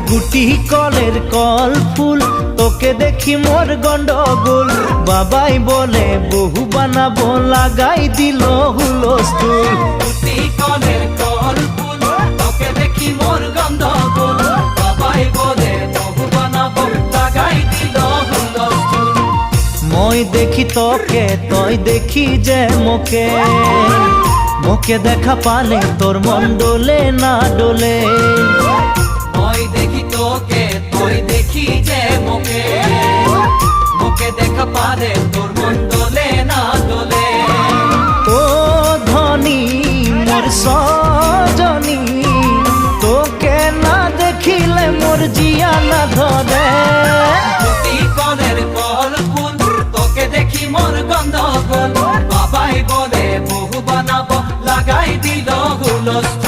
গুটি কলের কল ফুল, তোকে দেখি মোর গন্ডগোল। বাবাই বলে বহু বানাবো, লাগাই দিল হুলস্থুল। গুটি কলের কল ফুল, তোকে দেখি মোর গন্ডগোল। বাবাই বলে বহু বানাবো, লাগাই দিল হুলস্থুল। মই দেখি তোকে, তই দেখি যে মোকে, মোকে দেখা পালে তোর মন ডোলে না ডোলে। মই দেখি তোকে, তুই দেখি যে মোকে, মোকে দেখা পারে তোর মন দোলে না দোলে। ও ধনী মোর সজনী, তোকে না দেখিলে মোর জিয়া না ধরে। গুটি কলের কল ফুল, তোকে দেখি মোর গন্ডগোল। বাবাই বলে বহু বানাবো, লাগাই দিল হুলস্থুল।